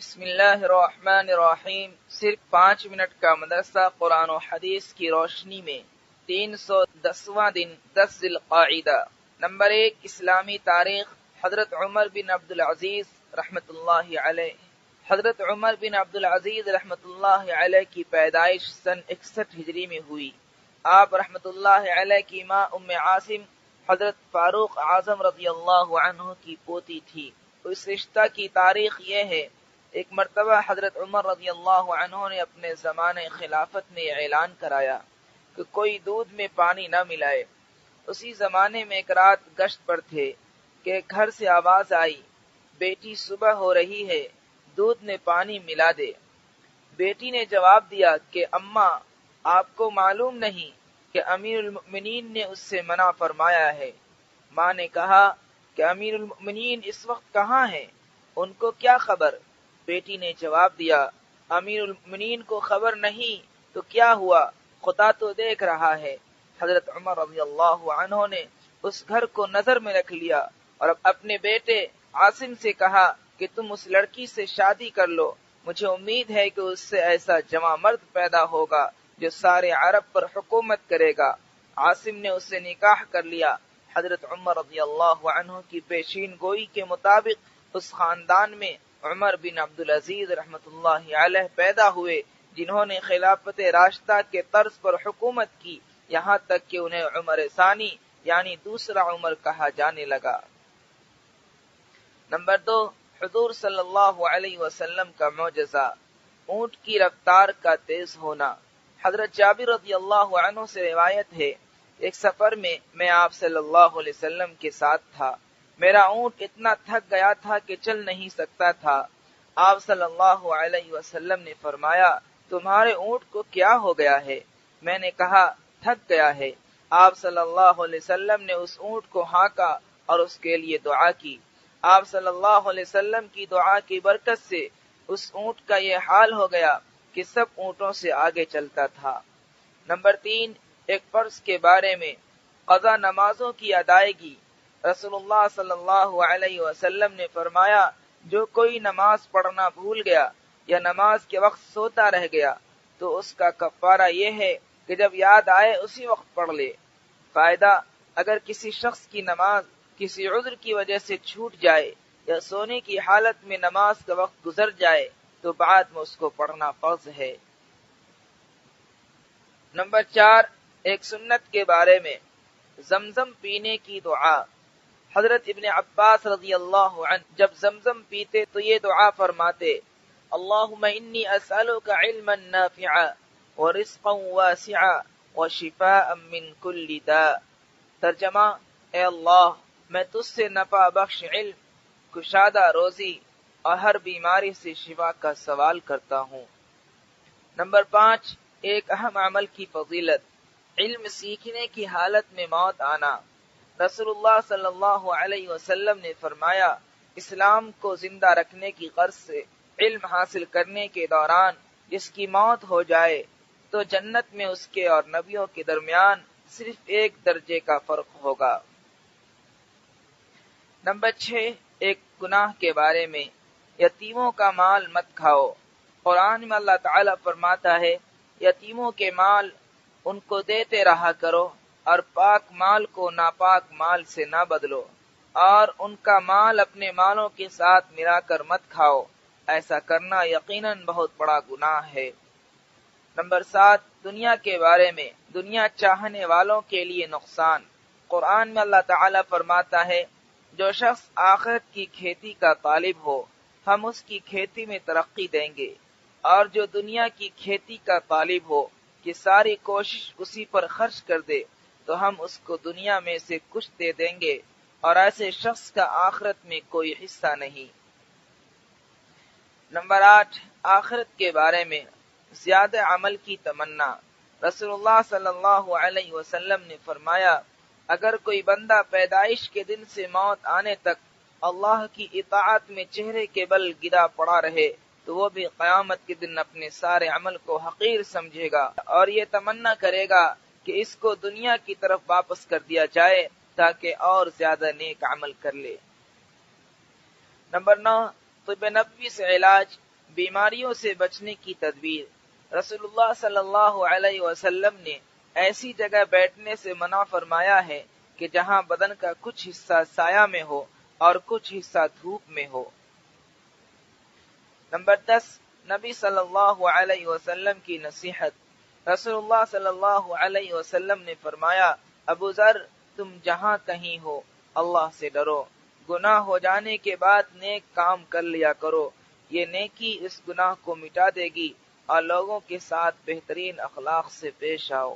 بسم اللہ الرحمن الرحیم۔ صرف 5 منٹ کا مدرسہ قرآن و حدیث کی روشنی میں 310واں دن 10 ذی القعدہ۔ نمبر 1، اسلامی تاریخ۔ حضرت عمر بن عبدالعزیز رحمۃ اللہ علیہ۔ حضرت عمر بن عبدالعزیز رحمۃ اللہ علیہ کی پیدائش سن 61 ہجری میں ہوئی۔ آپ رحمۃ اللہ علیہ کی ماں ام عاصم حضرت فاروق اعظم رضی اللہ عنہ کی پوتی تھی۔ اس رشتہ کی تاریخ یہ ہے، ایک مرتبہ حضرت عمر رضی اللہ عنہ نے اپنے زمانے خلافت میں اعلان کرایا کہ کوئی دودھ میں پانی نہ ملائے۔ اسی زمانے میں ایک رات گشت پر تھے کہ گھر سے آواز آئی، بیٹی صبح ہو رہی ہے، دودھ میں پانی ملا دے۔ بیٹی نے جواب دیا کہ اماں، آپ کو معلوم نہیں کہ امیر المؤمنین نے اس سے منع فرمایا ہے۔ ماں نے کہا کہ امیر المؤمنین اس وقت کہاں ہیں؟ ان کو کیا خبر؟ بیٹی نے جواب دیا، امیر المؤمنین کو خبر نہیں تو کیا ہوا، خدا تو دیکھ رہا ہے۔ حضرت عمر رضی اللہ عنہ نے اس گھر کو نظر میں رکھ لیا اور اپنے بیٹے عاصم سے کہا کہ تم اس لڑکی سے شادی کر لو، مجھے امید ہے کہ اس سے ایسا جواں مرد پیدا ہوگا جو سارے عرب پر حکومت کرے گا۔ عاصم نے اس سے نکاح کر لیا۔ حضرت عمر رضی اللہ عنہ کی پیشین گوئی کے مطابق اس خاندان میں عمر بن عبدالعزیز رحمۃ اللہ علیہ پیدا ہوئے، جنہوں نے خلافت راشدہ کے طرز پر حکومت کی، یہاں تک کہ انہیں عمر ثانی یعنی دوسرا عمر کہا جانے لگا۔ نمبر 2، حضور صلی اللہ علیہ وسلم کا معجزہ، اونٹ کی رفتار کا تیز ہونا۔ حضرت جابر رضی اللہ عنہ سے روایت ہے، ایک سفر میں میں آپ صلی اللہ علیہ وسلم کے ساتھ تھا۔ میرا اونٹ اتنا تھک گیا تھا کہ چل نہیں سکتا تھا۔ آپ صلی اللہ علیہ وسلم نے فرمایا، تمہارے اونٹ کو کیا ہو گیا ہے؟ میں نے کہا، تھک گیا ہے۔ آپ صلی اللہ علیہ وسلم نے اس اونٹ کو ہانکا اور اس کے لیے دعا کی۔ آپ صلی اللہ علیہ وسلم کی دعا کی برکت سے اس اونٹ کا یہ حال ہو گیا کہ سب اونٹوں سے آگے چلتا تھا۔ نمبر 3، ایک فرض کے بارے میں، قضا نمازوں کی ادائیگی۔ رسول اللہ صلی اللہ علیہ وسلم نے فرمایا، جو کوئی نماز پڑھنا بھول گیا یا نماز کے وقت سوتا رہ گیا تو اس کا کفارہ یہ ہے کہ جب یاد آئے اسی وقت پڑھ لے۔ فائدہ، اگر کسی شخص کی نماز کسی عذر کی وجہ سے چھوٹ جائے یا سونے کی حالت میں نماز کا وقت گزر جائے تو بعد میں اس کو پڑھنا فرض ہے۔ نمبر 4، ایک سنت کے بارے میں، زمزم پینے کی دعا۔ حضرت ابن عباس رضی اللہ عنہ جب زمزم پیتے تو یہ دعا فرماتے، اللہم انی اسألک علما نافعا ورزقا واسعا وشفاء من کل داء۔ ترجمہ، اے اللہ، میں تجھ سے نفع بخش علم، کشادہ روزی اور ہر بیماری سے شفا کا سوال کرتا ہوں۔ نمبر 5، ایک اہم عمل کی فضیلت، علم سیکھنے کی حالت میں موت آنا۔ رسول اللہ صلی اللہ علیہ وسلم نے فرمایا، اسلام کو زندہ رکھنے کی غرض سے علم حاصل کرنے کے دوران جس کی موت ہو جائے تو جنت میں اس کے اور نبیوں کے درمیان صرف 1 درجے کا فرق ہوگا۔ نمبر 6، ایک گناہ کے بارے میں، یتیموں کا مال مت کھاؤ۔ قرآن میں اللہ تعالیٰ فرماتا ہے، یتیموں کے مال ان کو دیتے رہا کرو اور پاک مال کو ناپاک مال سے نہ بدلو، اور ان کا مال اپنے مالوں کے ساتھ ملا کر مت کھاؤ، ایسا کرنا یقیناً بہت بڑا گناہ ہے۔ نمبر 7، دنیا کے بارے میں، دنیا چاہنے والوں کے لیے نقصان۔ قرآن میں اللہ تعالیٰ فرماتا ہے، جو شخص آخرت کی کھیتی کا طالب ہو ہم اس کی کھیتی میں ترقی دیں گے، اور جو دنیا کی کھیتی کا طالب ہو کہ ساری کوشش اسی پر خرچ کر دے تو ہم اس کو دنیا میں سے کچھ دے دیں گے، اور ایسے شخص کا آخرت میں کوئی حصہ نہیں۔ نمبر 8، آخرت کے بارے میں، زیادہ عمل کی تمنا۔ رسول اللہ صلی اللہ علیہ وسلم نے فرمایا، اگر کوئی بندہ پیدائش کے دن سے موت آنے تک اللہ کی اطاعت میں چہرے کے بل گرا پڑا رہے تو وہ بھی قیامت کے دن اپنے سارے عمل کو حقیر سمجھے گا اور یہ تمنا کرے گا کہ اس کو دنیا کی طرف واپس کر دیا جائے تاکہ اور زیادہ نیک عمل کر لے۔ نمبر 9، طب نبوی سے علاج۔ بیماریوں سے بچنے کی تدبیر۔ رسول اللہ صلی اللہ علیہ وسلم نے ایسی جگہ بیٹھنے سے منع فرمایا ہے کہ جہاں بدن کا کچھ حصہ سایہ میں ہو اور کچھ حصہ دھوپ میں ہو۔ نمبر 10، نبی صلی اللہ علیہ وسلم کی نصیحت۔ رسول اللہ صلی اللہ علیہ وسلم نے فرمایا، ابو ذر، تم جہاں کہیں ہو اللہ سے ڈرو، گناہ ہو جانے کے بعد نیک کام کر لیا کرو، یہ نیکی اس گناہ کو مٹا دے گی، اور لوگوں کے ساتھ بہترین اخلاق سے پیش آؤ۔